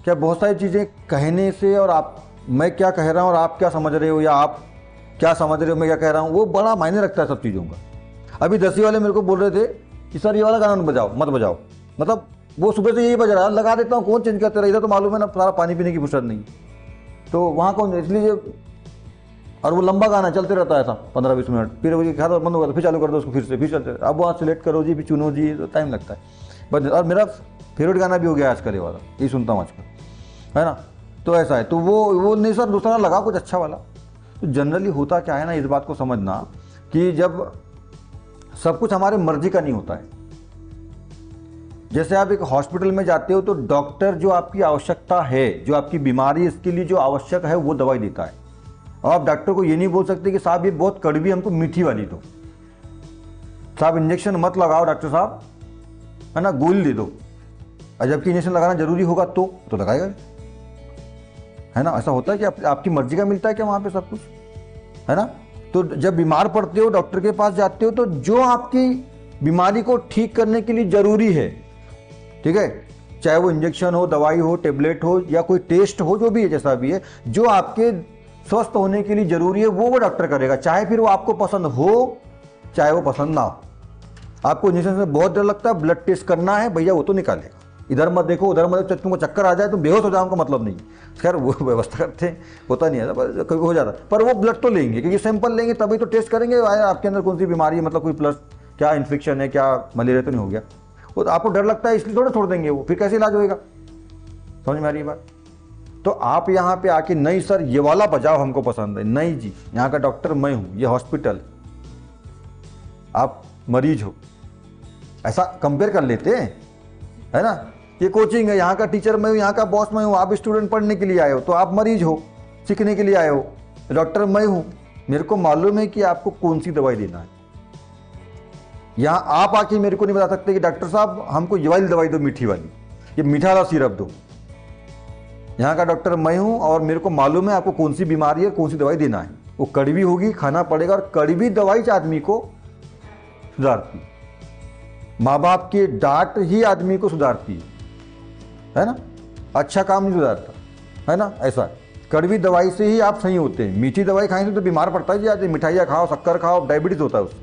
क्या बहुत सारी चीज़ें कहने से और आप, मैं क्या कह रहा हूँ और आप क्या समझ रहे हो, या आप क्या समझ रहे हो मैं क्या कह रहा हूँ, वो बड़ा मायने रखता है सब चीज़ों का। अभी 10वीं वाले मेरे को बोल रहे थे कि सर ये वाला गाना मत बजाओ, मतलब वो सुबह से यही बज रहा है, लगा देता हूँ, कौन चेंज करते रहा, इधर तो मालूम है ना सारा पानी पीने की फुर्सत नहीं, तो वहाँ कौन, इसलिए। और वो लंबा गाना चलते रहता है ऐसा 15-20 मिनट, फिर वो खाता बंद होगा तो फिर चालू कर दो उसको, फिर से फिर चलते, अब वहाँ सिलेक्ट करो जी, फिर चुनो जी, तो टाइम लगता है बस। और मेरा फेवरेट गाना भी हो गया आजकल ये वाला, यही सुनता हूँ आजकल, है ना। तो ऐसा है, तो वो नहीं सर दूसरा लगा कुछ अच्छा वाला। तो जनरली होता क्या है ना, इस बात को समझना कि जब सब कुछ हमारे मर्जी का नहीं होता है। जैसे आप एक हॉस्पिटल में जाते हो तो डॉक्टर जो आपकी आवश्यकता है, जो आपकी बीमारी इसके लिए जो आवश्यक है वो दवाई देता है। और आप डॉक्टर को ये नहीं बोल सकते कि साहब ये बहुत कड़वी, हमको मीठी वाली दो, साहब इंजेक्शन मत लगाओ डॉक्टर साहब, है ना, गोली दे दो। और जबकि इंजेक्शन लगाना जरूरी होगा तो लगाएगा, है ना। ऐसा होता है कि आपकी मर्जी का मिलता है क्या वहाँ पे सब कुछ, है ना। तो जब बीमार पड़ते हो डॉक्टर के पास जाते हो तो जो आपकी बीमारी को ठीक करने के लिए जरूरी है, ठीक है, चाहे वो इंजेक्शन हो, दवाई हो, टेबलेट हो, या कोई टेस्ट हो, जो भी है, जैसा भी है, जो आपके स्वस्थ होने के लिए जरूरी है वो डॉक्टर करेगा, चाहे फिर वो आपको पसंद हो चाहे वो पसंद ना हो। आपको इंजेक्शन से बहुत डर लगता है, ब्लड टेस्ट करना है, भैया वो तो निकालेगा, इधर मत देखो उधर मत देखो, तुमको चक्कर आ जाए तुम बेहोश हो जाओ, उनका मतलब नहीं। खैर वो व्यवस्था करते हैं, होता नहीं है, कभी हो जाता, पर वो ब्लड तो लेंगे, क्योंकि सैंपल लेंगे तभी तो टेस्ट करेंगे आपके अंदर कौन सी बीमारी है, मतलब कोई प्लस क्या इन्फेक्शन है, क्या मलेरिया तो नहीं हो गया। वो तो आपको डर लगता है इसलिए थोड़ा छोड़ देंगे, वो फिर कैसे इलाज होएगा, समझ में आ रही है बात। तो आप यहाँ पे आके नहीं सर ये वाला बजाओ हमको पसंद है, नहीं जी, यहाँ का डॉक्टर मैं हूँ, ये हॉस्पिटल, आप मरीज हो, ऐसा कंपेयर कर लेते हैं, है ना। ये कोचिंग है, यहाँ का टीचर मैं हूँ, यहाँ का बॉस मैं हूँ, आप स्टूडेंट पढ़ने के लिए आए हो, तो आप मरीज हो, सीखने के लिए आए हो, डॉक्टर मैं हूँ, मेरे को मालूम है कि आपको कौन सी दवाई देना है। यहाँ आप आके मेरे को नहीं बता सकते कि डॉक्टर साहब हमको ये वाली दवाई दो, मीठी वाली, ये मीठा वाला सिरप दो। यहाँ का डॉक्टर मैं हूँ और मेरे को मालूम है आपको कौन सी बीमारी है, कौन सी दवाई देना है। वो कड़वी होगी, खाना पड़ेगा, और कड़वी दवाई से आदमी को सुधारती, माँ बाप की डांट ही आदमी को सुधारती है ना, अच्छा काम नहीं सुधारता, है ना। ऐसा कड़वी दवाई से ही आप सही होते हैं। मीठी दवाई खाएंगे तो बीमार पड़ता है जी आदमी, मिठाइयाँ खाओ, शक्कर खाओ, डायबिटीज होता है उससे,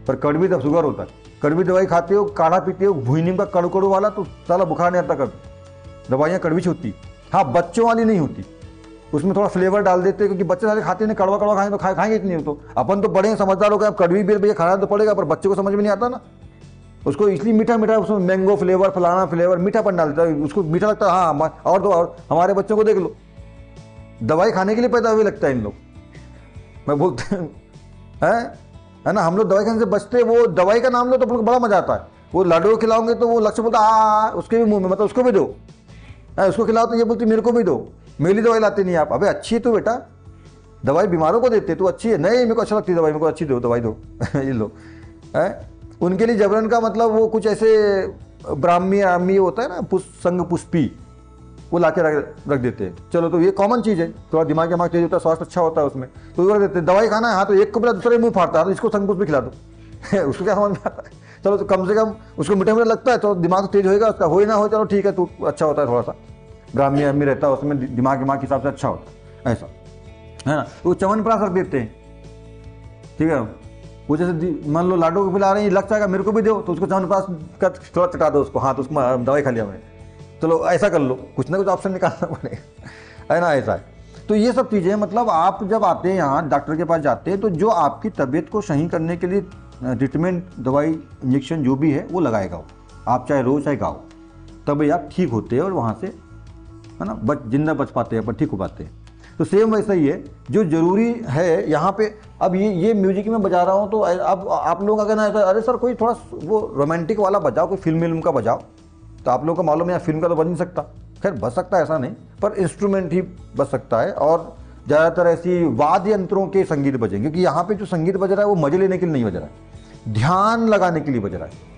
पर कड़वी तो शुगर होता है। कड़वी दवाई खाते हो, काढ़ा पीते हो, भुई नीम का कड़ू वाला, तो साला बुखार नहीं आता कभी। दवाइयाँ कड़वी से होती, हाँ बच्चों वाली नहीं होती, उसमें थोड़ा फ्लेवर डाल देते हैं, क्योंकि बच्चे सारे खाते हैं, कड़वा खाएंगे तो खाएंगे इतनी, तो अपन तो बड़े समझदार हो गए, अब कड़वी भी भैया खाना तो पड़ेगा, पर बच्चे को समझ में नहीं आता ना, उसको इसलिए मीठा मीठा, उसमें मैंगो फ्लेवर, फलाना फ्लेवर, मीठा पन डाल देता है, उसको मीठा लगता है। हाँ और तो और हमारे बच्चों को देख लो, दवाई खाने के लिए पैदा हुए लगता है इन लोग, मैं बोलते है ना। हम लोग दवाई खाने से बचते, वो दवाई का नाम लो तो बड़ा मजा आता है। वो लाडू खिलाओगे तो वो लक्ष्य बोलता उसके भी मुंह में, मतलब उसको भी दो, उसको खिलाओ तो ये बोलती मेरे को भी दो, मेरी दवाई लाते नहीं आप। अबे अच्छी है तो बेटा, दवाई बीमारों को देते, तो अच्छी है, नहीं मेरे को अच्छा लगती है दवाई, मेरे को अच्छी दो दवाई दो ये लो है। उनके लिए जबरन का मतलब वो कुछ ऐसे ब्राह्मी होता है ना, संग पुष्पी, वो ला के रख देते हैं। चलो तो ये कॉमन चीज़ है, थोड़ा दिमाग तेज होता है, स्वास्थ्य अच्छा होता है उसमें, तो वो रख देते हैं। दवाई खाना है, हाँ तो एक को बोला दूसरे मुंह फाड़ता है, तो इसको संग पुष्पी खिला दो उसको क्या समझ में आता है। चलो तो कम से कम उसको मीठा मीठा लगता है तो दिमाग तेज होएगा उसका, हो ही ना हो चलो ठीक है, तो अच्छा होता है, थोड़ा सा ब्राह्मी रहता है उसमें, दिमाग के हिसाब से अच्छा होता है, ऐसा है ना। तो च्यवनप्राश रख देते हैं, ठीक है। वो जैसे मान लो लाडू को पिला रहे हैं, लग जाएगा मेरे को भी दो, तो उसको च्यवनप्राश का थोड़ा चटा दो उसको, हाँ तो उसको दवाई खा लिया मैंने, चलो ऐसा कर लो, कुछ ना कुछ ऑप्शन निकालना पड़ेगा, है ना। ऐसा है, तो ये सब चीज़ें, मतलब आप जब आते हैं यहाँ डॉक्टर के पास जाते हैं, तो जो आपकी तबीयत को सही करने के लिए ट्रीटमेंट, दवाई, इंजेक्शन जो भी है वो लगाएगा वो, आप चाहे रो चाहे गाओ, तभी आप ठीक होते हैं और वहाँ से, है ना, जिंदा बच पाते हैं, पर ठीक हो पाते हैं। तो सेम वैसा ही है, जो जरूरी है यहाँ पे। अब ये म्यूजिक में बजा रहा हूँ, तो अब आप लोगों का कहना है अरे सर कोई थोड़ा वो रोमांटिक वाला बजाओ, कोई फिल्म का बजाओ, तो आप लोगों को मालूम है यहाँ फिल्म का तो बज नहीं सकता, खैर बज सकता है ऐसा नहीं, पर इंस्ट्रूमेंट ही बज सकता है, और ज़्यादातर ऐसी वाद्य यंत्रों के संगीत बजेंगे, क्योंकि यहाँ पे जो संगीत बज रहा है वो मजे लेने के लिए नहीं बज रहा है, ध्यान लगाने के लिए बज रहा है,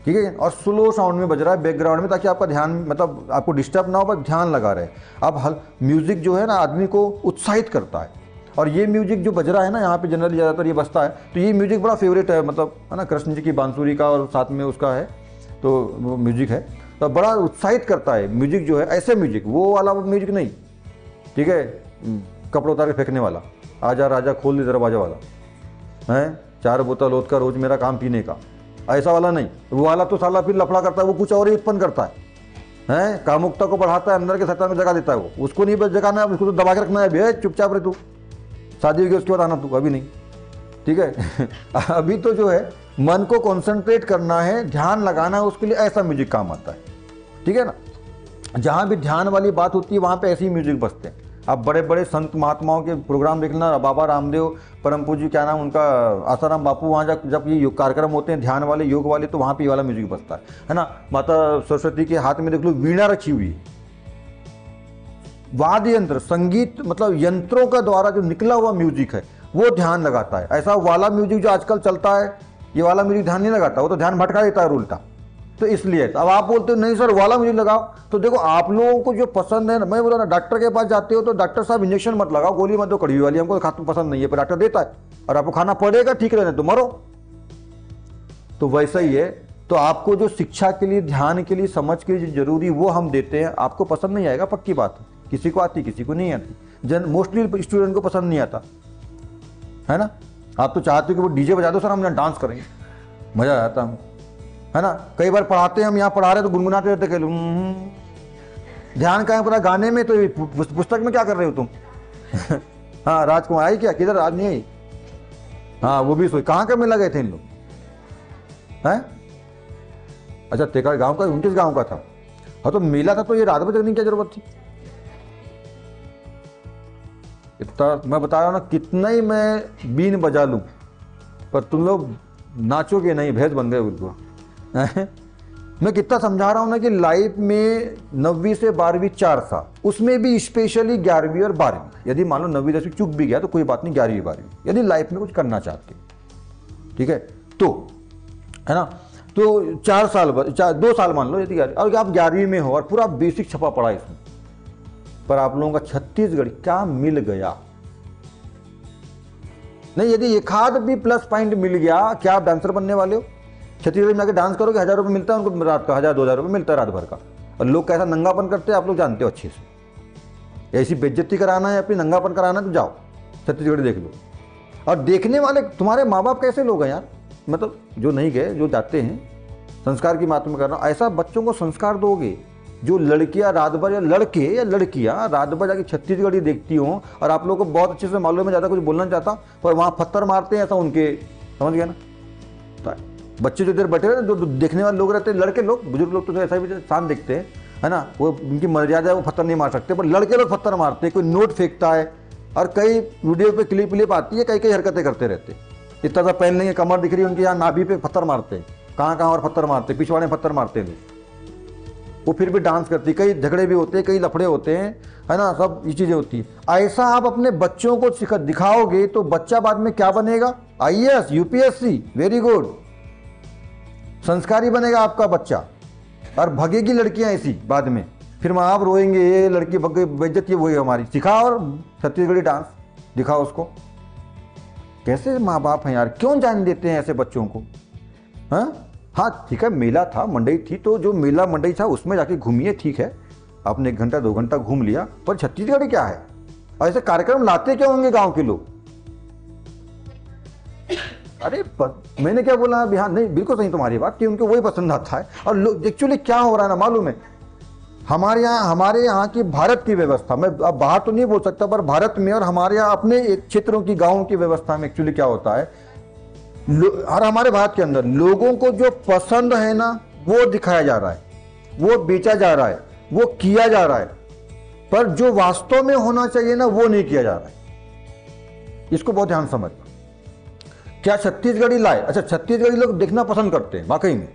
ठीक है। और स्लो साउंड में बज रहा है बैकग्राउंड में, ताकि आपका ध्यान, मतलब आपको डिस्टर्ब ना हो, बस ध्यान लगा रहे। अब म्यूजिक जो है ना आदमी को उत्साहित करता है, और ये म्यूजिक जो बज रहा है ना यहाँ पे जनरली ज़्यादातर ये बजता है, तो ये म्यूजिक बड़ा फेवरेट है, मतलब है ना, कृष्ण जी की बांसुरी का और साथ में उसका है, तो वो म्यूजिक है। तो बड़ा उत्साहित करता है म्यूजिक जो है, ऐसे म्यूजिक, वो वाला म्यूजिक नहीं, ठीक है, कपड़े उतार के फेंकने वाला, आजा राजा खोल दे दरवाजा वाला है, 4 बोतल ओत का रोज मेरा काम पीने का, ऐसा वाला नहीं। वो वाला तो साला फिर लफड़ा करता है, वो कुछ और ही उत्पन्न करता है, कामुकता को बढ़ाता है, अंदर के सत्ता में जगा देता है। वो उसको नहीं बस जगाना है, उसको तो दबा के रखना है, भैया चुपचाप रहे तू, शादी होगी उसके बाद आना तू, अभी नहीं, ठीक है। अभी तो जो है मन को कॉन्सेंट्रेट करना है, ध्यान लगाना है, उसके लिए ऐसा म्यूजिक काम आता है, ठीक है ना। जहाँ भी ध्यान वाली बात होती है वहाँ पे ऐसे ही म्यूजिक बजते हैं। आप बड़े बड़े संत महात्माओं के प्रोग्राम देख लेना, बाबा रामदेव, परम पूज्य क्या नाम उनका, आसाराम बापू, वहाँ जब ये कार्यक्रम होते हैं ध्यान वाले, योग वाले, तो वहाँ पे ये वाला म्यूजिक बजता है ना। माता सरस्वती के हाथ में देख लो वीणा रखी हुई है, वाद्य यंत्र, संगीत मतलब यंत्रों का द्वारा जो निकला हुआ म्यूजिक है वो ध्यान लगाता है। ऐसा वाला म्यूजिक जो आजकल चलता है, ये वाला म्यूजिक ध्यान नहीं लगाता, वो तो ध्यान भटका देता है उल्टा। तो इसलिए अब आप बोलते हो नहीं सर वाला म्यूजिक लगाओ, तो देखो आप लोगों को जो पसंद है, मैं बोला ना, डॉक्टर के पास जाते हो तो डॉक्टर साहब इंजेक्शन मत लगाओ, गोली मत दो कड़वी वाली, हमको खाना पसंद नहीं है, पर डॉक्टर देता है और आपको खाना पड़ेगा, ठीक रहने तो मरो। तो वैसा ही है, तो आपको जो शिक्षा के लिए, ध्यान के लिए, समझ के लिए जो जरूरी वो हम देते हैं, आपको पसंद नहीं आएगा, पक्की बात है, किसी को आती किसी को नहीं आती, मोस्टली स्टूडेंट को पसंद नहीं आता है ना। आप तो चाहते हो कि वो डीजे बजा दो सर, हम डांस करेंगे, मजा आता है ना। कई बार पढ़ाते हैं हम, यहाँ पढ़ा रहे तो गुनगुनाते रहते, ध्यान कहाँ पूरा गाने में, तो पुस्तक में क्या कर रहे हो तुम। हाँ राजकुमार आई क्या, किधर आज नहीं आई, हाँ वो भी सोई, कहाँ का मिला गए थे इन लोग हैं। अच्छा तेरा गांव का, उनके गांव का था, हाँ तो मेला था, तो ये रात बजे करने की क्या जरूरत थी। इतना मैं बता रहा हूँ ना, कितना ही मैं बीन बजा लूं पर तुम लोग नाचोगे नहीं, भैंस बन गए बिल्कुल। मैं कितना समझा रहा हूं ना कि लाइफ में 9वीं से 12वीं 4 साल, उसमें भी स्पेशली 11वीं और 12वीं, यदि मान लो 9वीं 10वीं चूक भी गया तो कोई बात नहीं, 11वीं 12वीं यदि लाइफ में कुछ करना चाहते, ठीक है, तो है ना, तो 4 साल 2 साल मान लो यदि, और आप 11वीं में हो और पूरा बेसिक छपा पड़ा इसमें, पर आप लोगों का छत्तीसगढ़ क्या मिल गया नहीं, यदि एक आध भी प्लस पॉइंट मिल गया, क्या आप डांसर बनने वाले हो। छत्तीसगढ़ में आके डांस करोगे, 1000 रुपये मिलता है उनको, रात का 1000-2000 रुपये मिलता है रात भर का, और लोग कैसा नंगापन करते हैं आप लोग जानते हो अच्छे से। ऐसी बेइज्जती कराना है, अपनी नंगापन कराना है तो जाओ छत्तीसगढ़ देख लो। और देखने वाले तुम्हारे माँ बाप कैसे लोग हैं यार, मतलब जो नहीं गए, जो जाते हैं, संस्कार की बात में कर रहा हूँ, ऐसा बच्चों को संस्कार दोगे जो लड़कियां रात भर, या लड़के या लड़कियां रात भर जाके छत्तीसगढ़ी देखती हों, और आप लोगों को बहुत अच्छे से मालूम है, ज़्यादा कुछ बोलना चाहता, पर वहाँ पत्थर मारते हैं, ऐसा उनके, समझ गया ना। तो बच्चे जो देर बैठे रहते, जो देखने वाले लोग रहते हैं, लड़के लोग, बुजुर्ग लोग तो ऐसा भी शान देखते हैं, है ना, वो उनकी मर्यादा है, वो पत्थर नहीं मार सकते, पर लड़के लोग पत्थर मारते हैं, कोई नोट फेंकता है, और कई वीडियो पे क्लिप आती है, कई हरकतें करते रहते हैं। इतना सा पहन लेंगे, कमर दिख रही है उनकी, यहाँ नाभि पे पत्थर मारते हैं, कहाँ और पत्थर मारते हैं, पिछवाड़े पत्थर मारते हैं, वो फिर भी डांस करती, कई झगड़े भी होते हैं, कई लफड़े होते हैं, है ना, सब ये चीज़ें होती है। ऐसा आप अपने बच्चों को दिखाओगे तो बच्चा बाद में क्या बनेगा, IAS UPSC, वेरी गुड, संस्कारी बनेगा आपका बच्चा। और भगेगी लड़कियां ऐसी बाद में, फिर माँ आप रोएंगे, ये लड़की भग गई, बेइज्जती हुई हमारी, सिखाओ और छत्तीसगढ़ी डांस दिखाओ उसको। कैसे माँ बाप हैं यार, क्यों जान देते हैं ऐसे बच्चों को। हाँ ठीक है, मेला था, मंडई थी, तो जो मेला मंडई था उसमें जाके घूमिए, ठीक है, आपने 1 घंटा 2 घंटा घूम लिया, पर छत्तीसगढ़ क्या है, ऐसे कार्यक्रम लाते क्यों होंगे गांव के लोग। अरे मैंने क्या बोला बिहार, नहीं बिल्कुल सही तुम्हारी बात कि उनको वही पसंद आता है। और लोग एक्चुअली क्या हो रहा है ना मालूम है, हमारे यहाँ की भारत की व्यवस्था, मैं अब बाहर तो नहीं बोल सकता, पर भारत में और हमारे यहाँ अपने क्षेत्रों की, गाँव की व्यवस्था में एक्चुअली क्या होता है, और हमारे भारत के अंदर लोगों को जो पसंद है ना वो दिखाया जा रहा है, वो बेचा जा रहा है, वो किया जा रहा है, पर जो वास्तव में होना चाहिए ना वो नहीं किया जा रहा है। इसको बहुत ध्यान समझना। क्या छत्तीसगढ़ी लाए, अच्छा छत्तीसगढ़ी लोग देखना पसंद करते हैं वाकई में।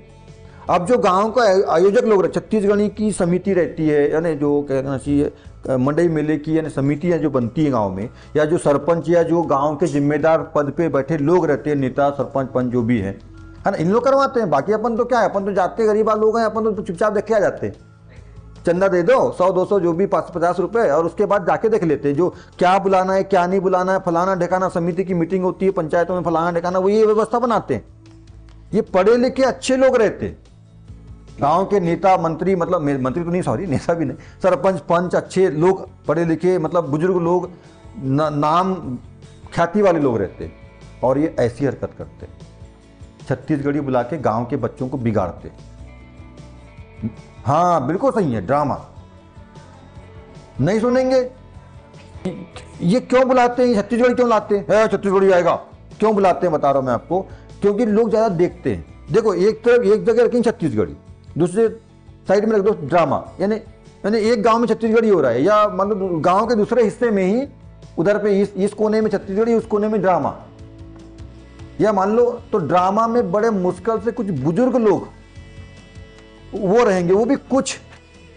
अब जो गांव का आयोजक लोग, छत्तीसगढ़ी की समिति रहती है, यानी जो कहना चाहिए मंडई मेले की यानी समितियाँ जो बनती है गांव में, या जो सरपंच या जो गांव के जिम्मेदार पद पे बैठे लोग रहते हैं, नेता सरपंच पंच जो भी है ना, इन लोग करवाते हैं। बाकी अपन तो क्या है, अपन तो जाते गरीब लोग हैं, अपन तो चुपचाप देख के आ जाते हैं, चंदा दे दो 100-200 जो भी 50 रुपए, और उसके बाद जाके देख लेते हैं जो क्या बुलाना है क्या नहीं बुलाना है, फलाना ढेकाना समिति की मीटिंग होती है पंचायतों में, फलाना ढेकाना, वो ये व्यवस्था बनाते हैं। ये पढ़े लिखे अच्छे लोग रहते हैं, गांव के नेता मंत्री, मतलब मंत्री तो नहीं, सॉरी नेता भी नहीं, सरपंच पंच अच्छे लोग, पढ़े लिखे, मतलब बुजुर्ग लोग, नाम ख्याति वाले लोग रहते, और ये ऐसी हरकत करते, छत्तीसगढ़ी बुला के गांव के बच्चों को बिगाड़ते। हाँ बिल्कुल सही है, ड्रामा नहीं सुनेंगे। ये क्यों बुलाते हैं, छत्तीसगढ़ी क्यों लाते हैं, छत्तीसगढ़ी आएगा क्यों बुलाते हैं, बता रहा हूं मैं आपको, क्योंकि लोग ज्यादा देखते हैं। देखो एक तरफ एक जगह रखें छत्तीसगढ़ी, दूसरे साइड में रख दो ड्रामा, यानी एक गांव में छत्तीसगढ़ी हो रहा है, या मतलब गांव के दूसरे हिस्से में ही उधर पे इस कोने में छत्तीसगढ़ी, उस कोने में ड्रामा, या मान लो तो ड्रामा में बड़े मुश्किल से कुछ बुजुर्ग लोग वो रहेंगे, वो भी कुछ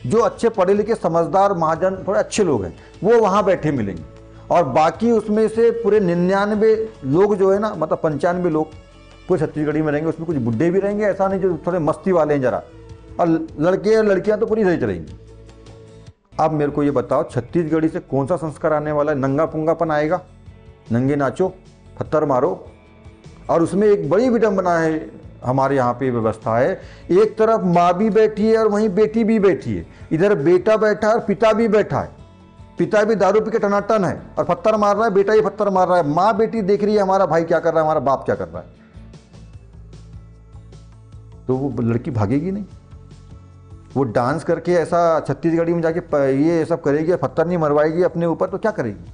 जो अच्छे पढ़े लिखे समझदार महाजन थोड़े अच्छे लोग हैं वो वहां बैठे मिलेंगे, और बाकी उसमें से पूरे 99 लोग जो है ना, मतलब 95 लोग पूरे छत्तीसगढ़ी में रहेंगे। उसमें कुछ बुढ़े भी रहेंगे, ऐसा नहीं जो थोड़े मस्ती वाले हैं जरा, और लड़के और लड़कियां तो पूरी रही रहेंगी। अब मेरे को ये बताओ, छत्तीसगढ़ी से कौन सा संस्कार आने वाला है, नंगा पुंगापन आएगा, नंगे नाचो पत्थर मारो। और उसमें एक बड़ी विडंबना है, हमारे यहाँ पे व्यवस्था है, एक तरफ माँ भी बैठी है और वहीं बेटी भी बैठी है, इधर बेटा बैठा है और पिता भी बैठा है, पिता भी दारू पी के टनाटन है और पत्थर मार रहा है, बेटा ही पत्थर मार रहा है, माँ बेटी देख रही है हमारा भाई क्या कर रहा है, हमारा बाप क्या कर रहा है, तो वो लड़की भागेगी नहीं, वो डांस करके ऐसा छत्तीसगढ़ी में जाके ये सब करेगी, पत्थर नहीं मरवाएगी अपने ऊपर, तो क्या करेगी।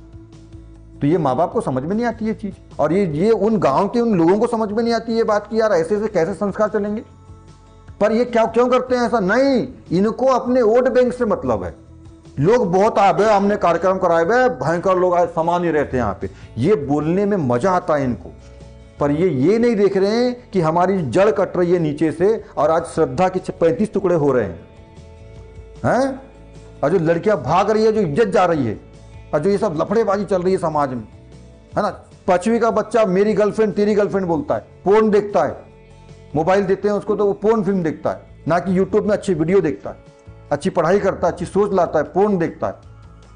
तो ये माँ बाप को समझ में नहीं आती ये चीज, और ये उन गांव के उन लोगों को समझ में नहीं आती ये बात कि यार ऐसे ऐसे कैसे संस्कार चलेंगे। पर ये क्या क्यों करते हैं ऐसा, नहीं, इनको अपने वोट बैंक से मतलब है। लोग बहुत आ गए, हमने कार्यक्रम कराए हुए, भयंकर लोग आज समान ही रहते हैं यहाँ पे, ये बोलने में मजा आता है इनको, पर ये नहीं देख रहे हैं कि हमारी जड़ कट रही है नीचे से, और आज श्रद्धा के 35 टुकड़े हो रहे हैं, और जो लड़कियां भाग रही है, जो इज्जत जा रही है, और जो ये सब लफड़ेबाजी चल रही है समाज में, है ना। 5वीं का बच्चा मेरी गर्लफ्रेंड तेरी गर्लफ्रेंड बोलता है, पोर्न देखता है, मोबाइल देते हैं उसको तो वो पोर्न फिल्म देखता है, ना कि यूट्यूब में अच्छी वीडियो देखता है, अच्छी पढ़ाई करता है, अच्छी सोच लाता है, पोर्न देखता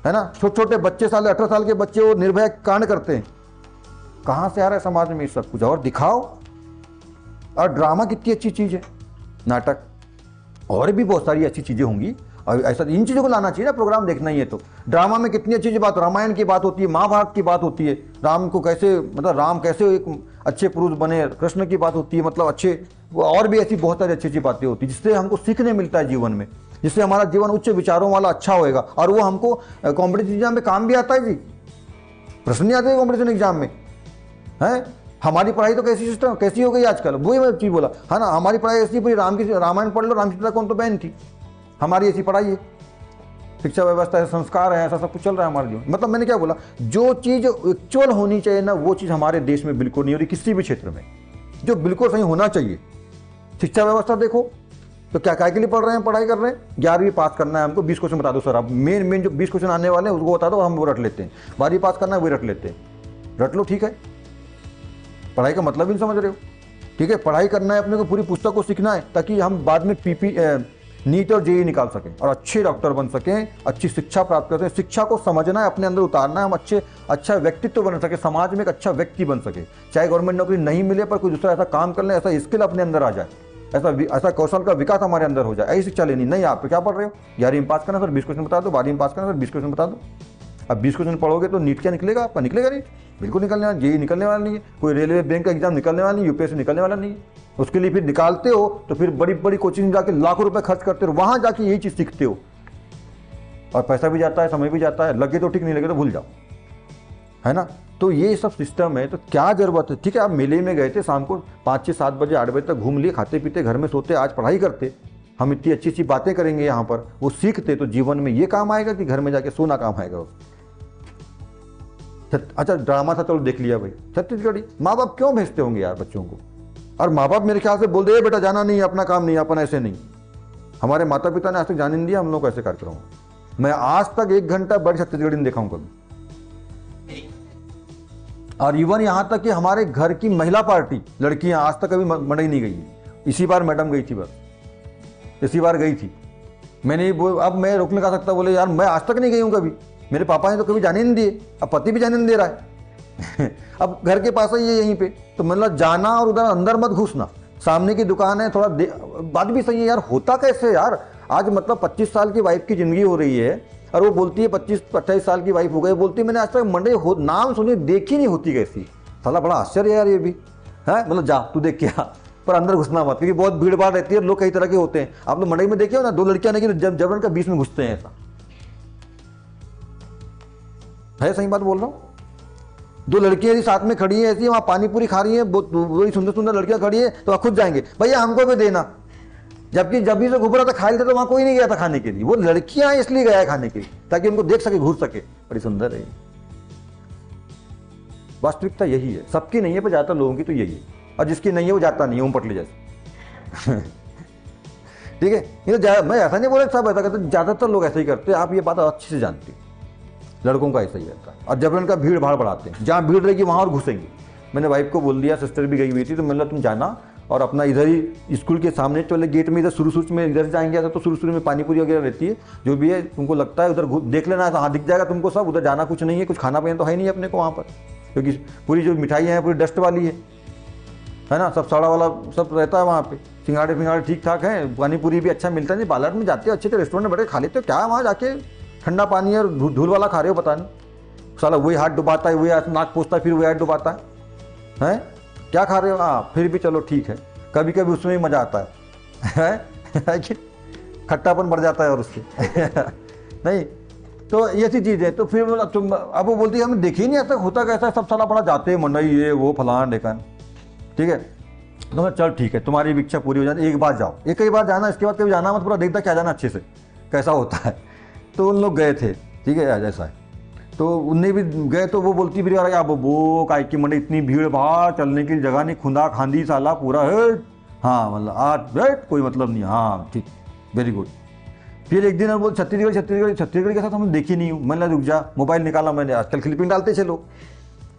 है ना। छोटे छोटे बच्चे 18 साल के बच्चे वो निर्भया कांड करते हैं, कहां से आ रहा है समाज में ये सब कुछ, और दिखाओ। और ड्रामा कितनी अच्छी चीज है, नाटक और भी बहुत सारी अच्छी चीजें होंगी, और ऐसा इन चीजों को लाना चाहिए ना, प्रोग्राम देखना ही है तो। ड्रामा में कितनी अच्छी बात, रामायण की बात होती है, महाभारत की बात होती है, राम को कैसे, मतलब राम कैसे एक अच्छे पुरुष बने, कृष्ण की बात होती है, मतलब अच्छे, और भी ऐसी बहुत सारी अच्छी अच्छी बातें होती है जिससे हमको सीखने मिलता है जीवन में, जिससे हमारा जीवन उच्च विचारों वाला अच्छा होएगा, और वो हमको कॉम्पिटिटिव एग्जाम में काम भी आता है जी, प्रश्न नहीं आते कॉम्पिटिशन एग्जाम में, है। हमारी पढ़ाई तो कैसी हो गई आजकल, वही मैं चीज बोला है ना, हमारी पढ़ाई ऐसी पूरी रामायण पढ़ लो, रामचरित्र कौन तो बैन थी, हमारी ऐसी पढ़ाई है, शिक्षा व्यवस्था है, संस्कार है, ऐसा सब कुछ चल रहा है हमारे जीवन। मतलब मैंने क्या बोला, जो चीज एक्चुअल होनी चाहिए ना, वो चीज हमारे देश में बिल्कुल नहीं हो रही, किसी भी क्षेत्र में जो बिल्कुल सही होना चाहिए। शिक्षा व्यवस्था देखो तो क्या के लिए पढ़ रहे हैं, पढ़ाई कर रहे हैं, 11वीं पास करना है हमको, 20 क्वेश्चन बता दो सर, आप मेन जो 20 क्वेश्चन आने वाले हैं उसको बता दो, हम वो रट लेते हैं, 12वीं पास करना है वो रट लेते हैं, रट लो ठीक है, पढ़ाई का मतलब ही नहीं समझ रहे हो, ठीक है। पढ़ाई करना है अपने को, पूरी पुस्तक को सीखना है, ताकि हम बाद में नीट और जेईई निकाल सकें और अच्छे डॉक्टर बन सकें, अच्छी शिक्षा प्राप्त कर सकें। शिक्षा को समझना है, अपने अंदर उतारना है, हम अच्छा व्यक्तित्व बन सके, समाज में एक अच्छा व्यक्ति बन सके, चाहे गवर्नमेंट नौकरी नहीं मिले पर कोई दूसरा ऐसा काम कर ले, ऐसा स्किल अपने अंदर आ जाए, ऐसा कौशल का विकास हमारे अंदर हो जाए। ऐसी शिक्षा लेनी नहीं, आप क्या पढ़ रहे हो, 11वीं में पास करना सर 20 क्वेश्चन बता दो, 12वीं में पास करना सर 20 क्वेश्चन बता दो। अब 20 क्वेश्चन पढ़ोगे तो नीट क्या निकलेगा आपका, निकलेगा नहीं, बिल्कुल निकलने वाला, जेईई निकलने वाला नहीं है, कोई रेलवे बैंक का एग्जाम निकलने वाला नहीं, यूपीएससी निकलने वाला नहीं है। उसके लिए फिर निकालते हो तो फिर बड़ी बड़ी कोचिंग जाके लाखों रुपए खर्च करते हो, वहां जाके यही चीज सीखते हो, और पैसा भी जाता है, समय भी जाता है, लगे तो ठीक, नहीं लगे तो भूल जाओ, है ना। तो ये सब सिस्टम है, तो क्या जरूरत है। ठीक है, आप मेले में गए थे, शाम को 5 से 7 बजे 8 बजे तक घूम लिए, खाते पीते घर में सोते, आज पढ़ाई करते, हम इतनी अच्छी अच्छी बातें करेंगे यहाँ पर, वो सीखते तो जीवन में ये काम आएगा कि घर में जाके सोना काम आएगा। अच्छा ड्रामा था, चलो देख लिया भाई, छत्तीसगढ़ी माँ बाप क्यों भेजते होंगे यार बच्चों को, और माँ बाप मेरे ख्याल से बोल दे बेटा जाना नहीं, अपना काम नहीं, अपन ऐसे नहीं। हमारे माता पिता ने आज तक जाने नहीं दिया हम लोग ऐसे कार्यक्रम। मैं आज तक 1 घंटा बड़ी छत्तीसगढ़ी नहीं देखा हूं कभी, और इवन यहां तक कि हमारे घर की महिला पार्टी लड़कियां आज तक कभी मंडई नहीं गई है। इसी बार मैडम गई थी, बस इसी बार गई थी। मैंने अब मैं रोक नहीं सकता, बोले यार मैं आज तक नहीं गई हूं कभी, मेरे पापा ने तो कभी जाने नहीं दिए, अब पति भी जाने नहीं दे रहा है अब घर के पास ही है यहीं पे, तो मतलब जाना और उधर अंदर मत घुसना, सामने की दुकान है, थोड़ा बात भी सही है यार, होता कैसे यार। आज मतलब 25 साल की वाइफ की ज़िंदगी हो रही है और वो बोलती है 25-28 साल की वाइफ हो गई, बोलती है मैंने आज तक मंडे नाम सुनी देखी नहीं, होती कैसी। साला बड़ा आश्चर्य यार ये भी है। मतलब जा तू देख के आ, पर अंदर घुसना मत, क्योंकि बहुत भीड़ भाड़ रहती है, लोग कई तरह के होते हैं। आप लोग मंडई में देखे हो ना, 2 लड़कियां नहीं जब जबरन का बीच में घुसते हैं, ऐसा है। सही बात बोल रहा हूँ। 2 लड़कियां यदि साथ में खड़ी है ऐसी, वहाँ पानी पूरी खा रही है, बड़ी सुंदर सुंदर लड़कियां खड़ी है, तो वहाँ खुद जाएंगे भैया हमको भी देना, जबकि जब भी से घूम रहा था खा लेते, तो वहाँ कोई नहीं गया था खाने के लिए, वो लड़कियां इसलिए गया है खाने के लिए ताकि उनको देख सके, घूर सके। बड़ी सुंदर है। वास्तविकता यही है, सबकी नहीं है पर ज्यादातर लोगों की तो यही है, और जिसकी नहीं है वो जाता नहीं है, ओम पटले जैसे। ठीक है, ये तो मैं ऐसा नहीं बोल रहा सब ऐसा करते, ज्यादातर लोग ऐसा ही करते हैं, आप ये बात अच्छे से जानते हैं। लड़कों का ऐसा ही रहता है, और जबरन का भीड़ भाड़ बढ़ाते हैं, जहाँ भीड़ रहेगी वहाँ और घुसेंगे। मैंने वाइफ को बोल दिया, सिस्टर भी गई हुई थी, तो मैंने तुम जाना और अपना इधर ही स्कूल के सामने चले गेट में, इधर शुरू में इधर जाएंगे तो शुरू में पानी पूरी वगैरह रहती है, जो भी है तुमको लगता है उधर देख लेना, हाँ दिख जाएगा तुमको सब, उधर जाना कुछ नहीं है, कुछ खाना पीना तो है नहीं अपने को वहाँ पर, क्योंकि पूरी जो मिठाइयाँ हैं पूरी डस्ट वाली है ना, सब सड़ा वाला सब रहता है वहाँ पे। सिंगाड़े फिंगाड़े ठीक ठाक हैं, पानी पूरी भी अच्छा मिलता है। नहीं बालाघाट में जाते हो अच्छे से रेस्टोरेंट में बैठे खा लेते हो, क्या वहाँ जाके ठंडा पानी और धूल वाला खा रहे हो, पता नहीं। साला वही हाथ डुबाता है, वही हाथ नाक पोछता है, फिर वही हाथ डुबाता है क्या खा रहे हो। हाँ फिर भी चलो ठीक है, कभी कभी उसमें भी मजा आता है कि खट्टापन बढ़ जाता है और उससे नहीं तो ये सी चीज़ है। तो फिर अब वो बोलती है हमें देखी ही नहीं ऐसा होता कैसा, सब साला बड़ा जाते हैं मंडई ये वो फलान ढेकान, ठीक है। तो मैं चल ठीक है, तुम्हारी भी इच्छा पूरी हो जाती, एक बार जाओ, एक ही बार जाना, इसके बाद कभी जाना मत, पूरा देखता क्या जाना अच्छे से कैसा होता है। तो उन लोग गए थे, ठीक है ऐसा है। तो उनने भी गए, तो वो बोलती फिर यार वो काय की मंडी इतनी भीड़ भाड़, चलने की जगह नहीं, खुदा खांदी साला पूरा है। हाँ मतलब आज बैठ कोई मतलब नहीं, हाँ ठीक वेरी गुड। फिर एक दिन और बोल छत्तीसगढ़ के साथ हम देखी नहीं हूँ। मैंने रुक जा, मोबाइल निकाला मैंने, आजकल क्लिपिंग डालते थे लोग,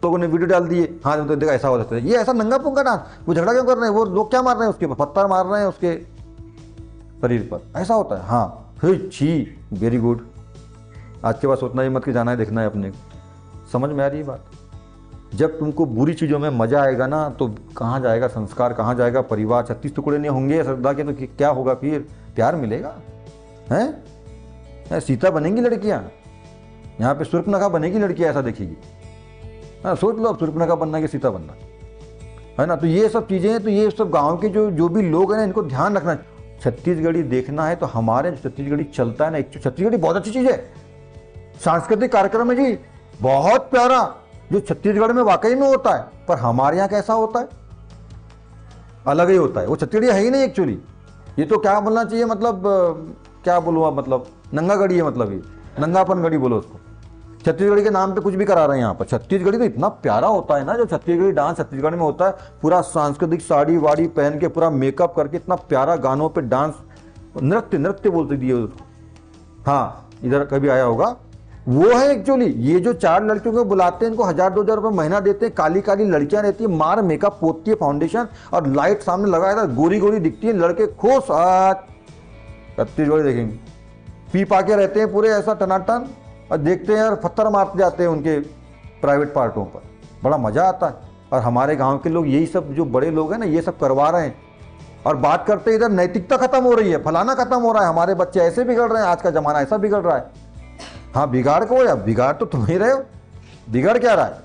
तो उन्होंने वीडियो डाल दिए। हाँ तो देखा ऐसा हो जाता है, ये ऐसा नंगा पुंगा डांस, वो झगड़ा क्यों कर रहे हैं, वो लोग क्या मार रहे हैं उसके पत्थर मार रहे हैं उसके शरीर पर, ऐसा होता है। हाँ फिर छी वेरी गुड, आज के बाद सोचना ही मत कि जाना है देखना है अपने। समझ में आ रही है बात। जब तुमको बुरी चीज़ों में मजा आएगा ना, तो कहाँ जाएगा संस्कार, कहाँ जाएगा परिवार। 36 टुकड़े नहीं होंगे श्रद्धा के तो क्या होगा, फिर प्यार मिलेगा हैं। सीता बनेंगी लड़कियाँ, यहाँ पे शूर्पणखा बनेगी लड़कियाँ, ऐसा देखेगी। हाँ सोच लो अब शूर्पणखा बनना कि सीता बनना, है ना। तो ये सब चीज़ें हैं, तो ये सब गाँव के जो भी लोग हैं ना, इनको ध्यान रखना। छत्तीसगढ़ी देखना है तो हमारे छत्तीसगढ़ी चलता है ना, एक छत्तीसगढ़ी बहुत अच्छी चीज़ है, सांस्कृतिक कार्यक्रम है जी, बहुत प्यारा, जो छत्तीसगढ़ में वाकई में होता है। पर हमारे यहाँ कैसा होता है, अलग ही होता है। वो छत्तीसगढ़ी है ही नहीं एक्चुअली, ये तो क्या बोलना चाहिए, मतलब क्या बोलूँ, मतलब नंगा गढ़ी है, मतलब ये नंगापन गढ़ी बोलो उसको। छत्तीसगढ़ी के नाम पे कुछ भी करा रहे हैं यहाँ पर। छत्तीसगढ़ी तो इतना प्यारा होता है ना, जो छत्तीसगढ़ी डांस छत्तीसगढ़ में होता है, पूरा सांस्कृतिक साड़ी वाड़ी पहन के, पूरा मेकअप करके, इतना प्यारा गानों पे डांस, नृत्य बोलते दिए उसको। हाँ इधर कभी आया होगा, वो है एक्चुअली। ये जो 4 लड़कियों को बुलाते हैं, इनको 1000-2000 रुपये महीना देते हैं, काली काली लड़कियां रहती है, मार मेकअप पोतती है, फाउंडेशन और लाइट सामने लगाया था, गोरी गोरी दिखती है, लड़के खुश। आज छत्तीसगढ़ी देखेंगे, पी पा के रहते हैं पूरे ऐसा टनाटन, और देखते हैं और पत्थर मारते जाते हैं उनके प्राइवेट पार्टों पर, बड़ा मजा आता है। और हमारे गाँव के लोग यही सब, जो बड़े लोग हैं ना, ये सब करवा रहे हैं। और बात करते इधर नैतिकता खत्म हो रही है, फलाना खत्म हो रहा है, हमारे बच्चे ऐसे बिगड़ रहे हैं, आज का जमाना ऐसा बिगड़ रहा है। हाँ बिगाड़ को, या बिगाड़ तो तुम ही रहे हो, बिगड़ क्या रहा है।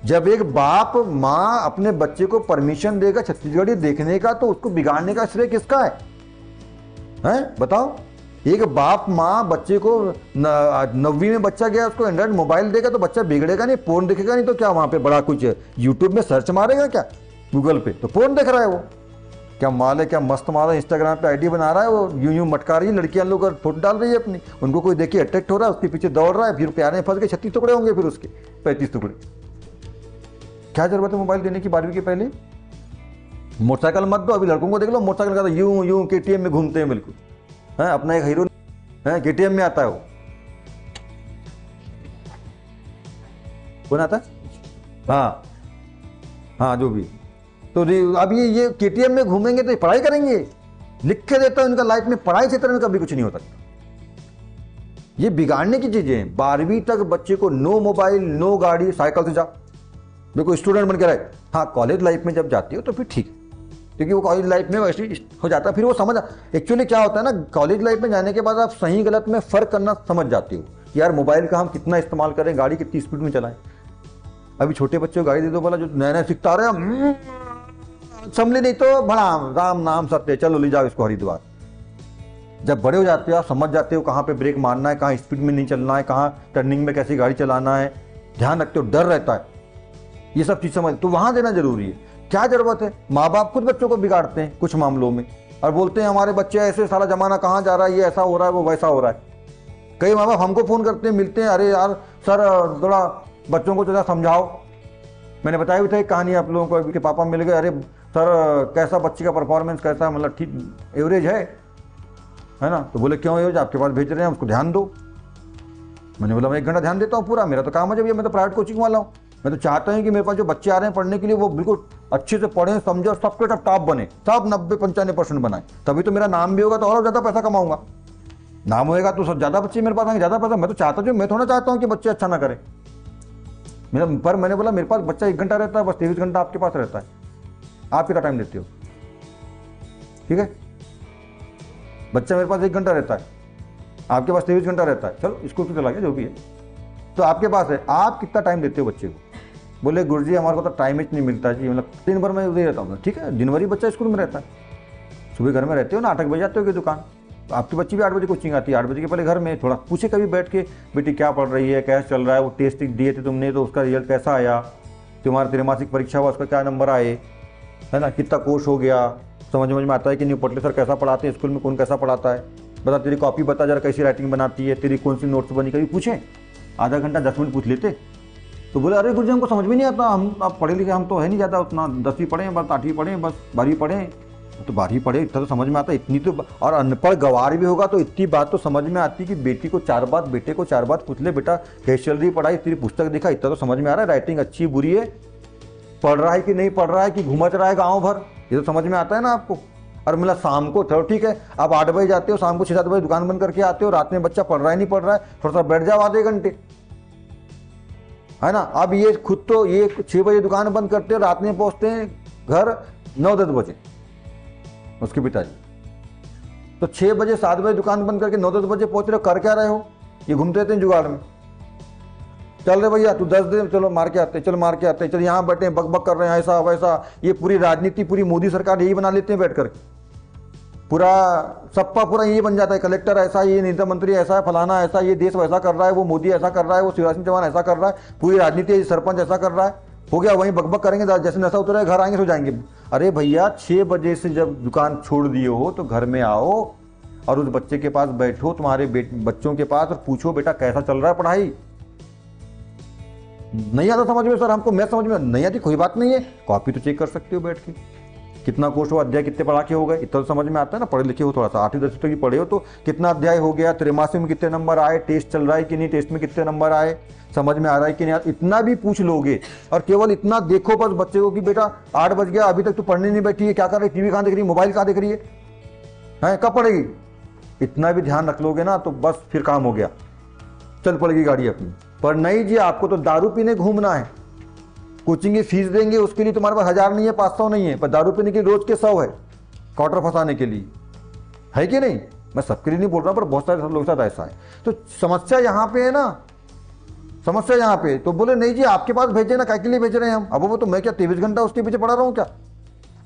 जब एक बाप माँ अपने बच्चे को परमिशन देगा छत्तीसगढ़ी देखने का, तो उसको बिगाड़ने का श्रेय किसका है बताओ। एक बाप माँ बच्चे को 9वीं में बच्चा गया, उसको एंड्रॉइड मोबाइल देगा तो बच्चा बिगड़ेगा नहीं, पोर्न देखेगा नहीं, तो क्या वहां पे बड़ा कुछ यूट्यूब में सर्च मारेगा क्या, गूगल पे तो पोर्न देख रहा है वो। क्या माल है, क्या मस्त माल है, इंस्टाग्राम पे आईडी बना रहा है वो, यूं मटका रही है लड़कियां, लोग फोटो डाल रही है अपनी, उनको कोई देखिए अट्रैक्ट हो रहा है, उसके पीछे दौड़ रहा है, फिर प्यार में फंस गए, 36 टुकड़े होंगे, फिर उसके 35 टुकड़े। क्या जरूरत है मोबाइल देने की 12वीं के पहले। मोटरसाइकिल मत दो, अभी लड़कों को देख लो, मोटरसाइकिल का यूं KTM में घूमते हैं बिल्कुल, है अपना एक हीरो है, KTM में आता है वो, कौन आता है, हाँ जो भी। तो अब ये KTM में घूमेंगे तो पढ़ाई करेंगे, लिख के देता हूं इनका लाइफ में पढ़ाई क्षेत्र में कभी कुछ नहीं हो सकता। ये बिगाड़ने की चीजें हैं। 12वीं तक बच्चे को नो मोबाइल, नो गाड़ी, साइकिल से जा, देखो स्टूडेंट बन के रहे। हाँ कॉलेज लाइफ में जब जाती हो तो फिर ठीक, क्योंकि वो कॉलेज लाइफ में वैसे ही हो जाता है। फिर वो समझ, एक्चुअली क्या होता है ना, कॉलेज लाइफ में जाने के बाद आप सही गलत में फ़र्क करना समझ जाते हो कि यार मोबाइल का हम कितना इस्तेमाल करें, गाड़ी कितनी स्पीड में चलाएं। अभी छोटे बच्चों को गाड़ी दे दो, बोला जो नया नया सीखता रहे, संभले नहीं तो बड़ा राम नाम सत्य, चलो ले जाओ इसको हरिद्वार। जब बड़े हो जाते हो आप समझ जाते हो कहाँ पे ब्रेक मारना है, कहाँ स्पीड में नहीं चलना है, कहाँ टर्निंग में कैसी गाड़ी चलाना है, ध्यान रखते हो, डर रहता है, ये सब चीज़ समझ, तो वहाँ देना जरूरी है। क्या जरूरत है, माँ बाप खुद बच्चों को बिगाड़ते हैं कुछ मामलों में और बोलते हैं हमारे बच्चे ऐसे, सारा जमाना कहाँ जा रहा है, ये ऐसा हो रहा है, वो वैसा हो रहा है। कई माँ बाप हमको फ़ोन करते हैं, मिलते हैं, अरे यार सर थोड़ा बच्चों को थोड़ा समझाओ। मैंने बताया भी था एक कहानी आप लोगों को कि पापा मिल गए, अरे सर कैसा बच्चे का परफॉर्मेंस कैसा है, मतलब ठीक एवरेज है ना। तो बोले क्यों एवरेज, आपके पास भेज रहे हैं, उसको ध्यान दो। मैंने बोला मैं 1 घंटा ध्यान देता हूँ पूरा, मेरा तो काम है, जब ये मैं तो प्राइवेट कोचिंग वाला हूँ, मैं तो चाहता हूँ कि मेरे पास जो बच्चे आ रहे हैं पढ़ने के लिए वो बिल्कुल अच्छे से पढ़ें, समझे और सबके सब टॉप बने, सब 90-95% बनाए, तभी तो मेरा नाम भी होगा, तो और ज़्यादा पैसा कमाऊंगा। नाम होएगा तो सब ज़्यादा बच्चे मेरे पास आएंगे, ज़्यादा पैसा। मैं तो चाहता हूँ, मैं थोड़ा चाहता हूँ कि बच्चे अच्छा ना करें मेरा, पर मैंने बोला मेरे पास बच्चा 1 घंटा रहता है, बस 23 घंटा आपके पास रहता है, आप कितना टाइम देते हो, ठीक है। बच्चा मेरे पास 1 घंटा रहता है, आपके पास 23 घंटा रहता है, चलो स्कूल से चला गया जो भी है, तो आपके पास है, आप कितना टाइम देते हो बच्चे को। बोले गुरुजी हमारे को तो टाइम ही नहीं मिलता जी, मतलब दिन भर मैं उधर रहता हूँ। ठीक है, दिन भर ही बच्चा स्कूल में रहता है, सुबह घर में रहते हो ना, 8 बजे जाते हो कि दुकान, तो आपकी बच्ची भी 8 बजे कोचिंग आती है, 8 बजे के पहले घर में थोड़ा पूछे कभी बैठ के, बेटी क्या पढ़ रही है, कैसा चल रहा है, वो टेस्ट दिए थे तुमने तो उसका रिजल्ट कैसा आया, तुम्हारा त्रैमासिक परीक्षा हुआ उसका क्या नंबर आए, है ना, कितना कोर्स हो गया, समझ में आता है कि नहीं, पटले सर कैसा पढ़ाते हैं, स्कूल में कौन कैसा पढ़ाता है, बता तेरी कॉपी बता जरा कैसी राइटिंग बनाती है, तेरी कौन सी नोट्स बनी, कभी पूछें, आधा घंटा 10 मिनट पूछ लेते। तो बोले अरे गुरुजी हमको समझ में नहीं आता, हम आप पढ़े लिखे हम तो है नहीं ज़्यादा उतना, 10वीं पढ़े बस, 8वीं पढ़े बस, 12वीं पढ़े, तो 12वीं पढ़े इतना तो समझ में आता, इतनी तो, और अनपढ़ गवार भी होगा तो इतनी बात तो समझ में आती कि बेटी को 4 बात, बेटे को 4 बात पूछ ले, बेटा कैसे चल रही पढ़ाई, तेरी पुस्तक देखा, इतना तो समझ में आ रहा है, राइटिंग अच्छी बुरी है, पढ़ रहा है कि नहीं पढ़ रहा है, कि घूमच रहा है गाँव भर, ये तो समझ में आता है ना आपको। और मतलब शाम को चलो ठीक है, आप 8 बजे जाते हो, शाम को 6-7 बजे दुकान बंद करके आते हो, रात में बच्चा पढ़ रहा है नहीं पढ़ रहा है, थोड़ा सा बैठ जाओ आधे घंटे, है ना। अब ये खुद तो ये 6 बजे दुकान बंद करते हैं, रात में पहुंचते हैं घर 9-10 बजे उसके पिताजी, तो 6 बजे 7 बजे दुकान बंद करके 9-10 बजे पहुंच रहे हो, कर क्या रहे हो, ये घूमते रहते हैं जुगाड़ में, चल रहे भैया तू 10 दिन चलो मार के आते, चल मार के आते, चल यहाँ बैठे हैं बक बक कर रहे हैं ऐसा वैसा, ये पूरी राजनीति पूरी मोदी सरकार यही बना लेते हैं बैठ कर, पूरा सप्पा पूरा ये बन जाता है, कलेक्टर ऐसा, ये नेता मंत्री ऐसा है, फलाना ऐसा, ये देश वैसा कर रहा है, वो मोदी ऐसा कर रहा है, वो शिवराज सिंह चौहान ऐसा कर रहा है, पूरी राजनीति सरपंच ऐसा कर रहा है, हो गया वहीं बकबक करेंगे, जैसे नशा उतरा घर आएंगे सो जाएंगे। अरे भैया 6 बजे से जब दुकान छोड़ दिए हो तो घर में आओ और उस बच्चे के पास बैठो, तुम्हारे बच्चों के पास, और पूछो बेटा कैसा चल रहा है पढ़ाई। नहीं आता समझ में सर हमको, मैं समझ में नहीं आती, कोई बात नहीं है, कॉपी तो चेक कर सकते हो बैठ के, कितना कोर्स हुआ, अध्याय कितने पढ़ा के हो गए, इतना तो समझ में आता है ना, पढ़े लिखे हो थोड़ा सा, 8वीं 10वीं तक की पढ़े हो तो कितना अध्याय हो गया, त्रैमासिक में कितने नंबर आए, टेस्ट चल रहा है कि नहीं, टेस्ट में कितने नंबर आए, समझ में आ रहा है कि नहीं, इतना भी पूछ लोगे। और केवल इतना देखो बस बच्चे को कि बेटा 8 बज गया अभी तक तू पढ़ने नहीं बैठी है, क्या कर रही है, टीवी कहाँ देख रही है, मोबाइल कहाँ देख रही है, कब पढ़ेगी, इतना भी ध्यान रख लोगे ना तो बस फिर काम हो गया, चल पड़ेगी गाड़ी अपनी। पर नहीं जी, आपको तो दारू पीने घूमना है, कोचिंग की फीस देंगे उसके लिए तुम्हारे पास 1000 नहीं है, 500 नहीं है, पर दारू पीने के रोज के 100 है, क्वार्टर फंसाने के लिए, है कि नहीं। मैं सबके लिए नहीं बोल रहा पर बहुत सारे लोगों के साथ ऐसा है। तो समस्या यहाँ पे है ना, समस्या यहाँ पे। तो बोले नहीं जी आपके पास भेजे ना, क्या के लिए भेज रहे हैं हम, अब वो तो मैं क्या 23 घंटा उसके पीछे पड़ा रहा हूँ क्या,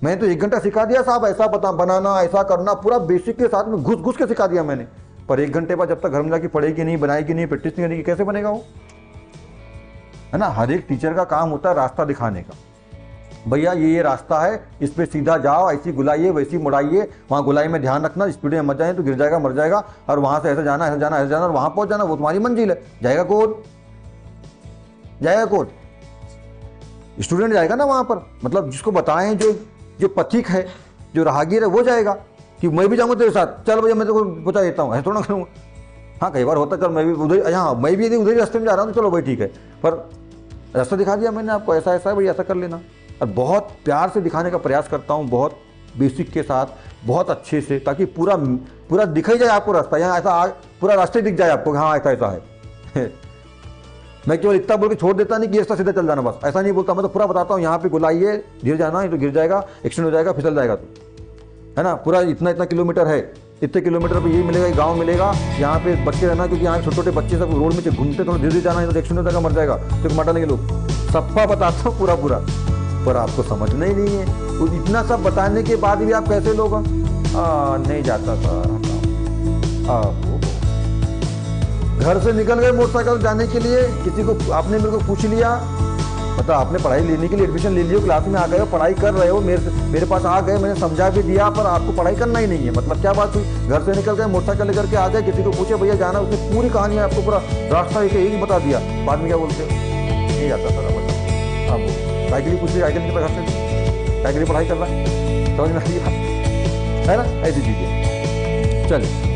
मैं तो 1 घंटा सिखा दिया साहब, ऐसा बनाना ऐसा करना, पूरा बेसिक के साथ में घुस घुस के सिखा दिया मैंने, पर 1 घंटे बाद जब तक घर में जाके पढ़ेगी नहीं, बनाएगी नहीं, प्रैक्टिस नहीं करेगी, कैसे बनेगा वो, है ना। हर एक टीचर का काम होता है रास्ता दिखाने का, भैया ये रास्ता है, इस पे सीधा जाओ, ऐसी गुलाइए वैसी मुड़ाइए, वहाँ गुलाई में ध्यान रखना, स्पीड में मत जाए तो गिर जाएगा मर जाएगा, और वहाँ से ऐसे जाना ऐसे जाना ऐसे जाना और वहाँ पहुँच जाना, वो तुम्हारी मंजिल है। जाएगा कौन, जाएगा कौन, स्टूडेंट जाएगा ना वहाँ पर, मतलब जिसको बताएं, जो पथिक है, जो राहगीर है वो जाएगा, कि मैं भी जाऊँगा तेरे साथ, चल भैया मैं तो बता देता हूँ, ऐसा थोड़ा करूँगा। हाँ कई बार होता, चल मैं भी उधर, हाँ मैं भी यदि उधर रास्ते में जा रहा हूँ तो चलो भाई ठीक है, पर रास्ता दिखा दिया मैंने आपको, ऐसा ऐसा है भाई, ऐसा कर लेना। और बहुत प्यार से दिखाने का प्रयास करता हूँ, बहुत बेसिक के साथ, बहुत अच्छे से, ताकि पूरा पूरा दिखाई जाए आपको रास्ता, यहाँ ऐसा पूरा रास्ते दिख जाए आपको, हाँ ऐसा ऐसा है। मैं केवल इतना बोल के छोड़ देता नहीं कि ऐसा सीधा चल जाना, बस ऐसा नहीं बोलता। मैं तो पूरा बताता हूँ, यहाँ पे गुलाइए, गिर जाना है तो गिर जाएगा, एक्सीडेंट हो जाएगा, फिसल जाएगा तो, है ना। पूरा इतना इतना किलोमीटर है, इतने किलोमीटर पे यही मिलेगा, गांव मिलेगा, यहाँ पे बच्चे रहना, क्योंकि यहाँ छोटे छोटे बच्चे सब रोड में घूमते, थोड़ा धीरे धीरे जाना है तो एक्सीडेंट हो जाएगा, मर जाएगा, तो मटन के लोग सप्पा बताता हूँ पूरा पूरा, पर आपको समझना ही नहीं है। तो इतना सब बताने के बाद भी आप कैसे लोग नहीं जाता सर, घर से निकल गए मोटरसाइकिल जाने के लिए, किसी को आपने मेरे को पूछ लिया, मतलब आपने पढ़ाई लेने के लिए एडमिशन ले लियो, क्लास में आ गए हो, पढ़ाई कर रहे हो, मेरे पास आ गए, मैंने समझा भी दिया, पर आपको पढ़ाई करना ही नहीं है। मतलब क्या बात हुई, घर से निकल गए मोटरसाइकिल लेकर के आ गए, किसी को पूछे भैया जाना, उसने पूरी कहानी आपको पूरा रास्ता एक बता दिया, बाद में क्या बोलते हो, नहीं जाता सर, मतलब आप साइकिल पूछ लिया, साइकिल निकल घर से, साइकिल पढ़ाई कर रहा है, समझ में आ रही है ना, ऐसी चीज़ें। चलिए।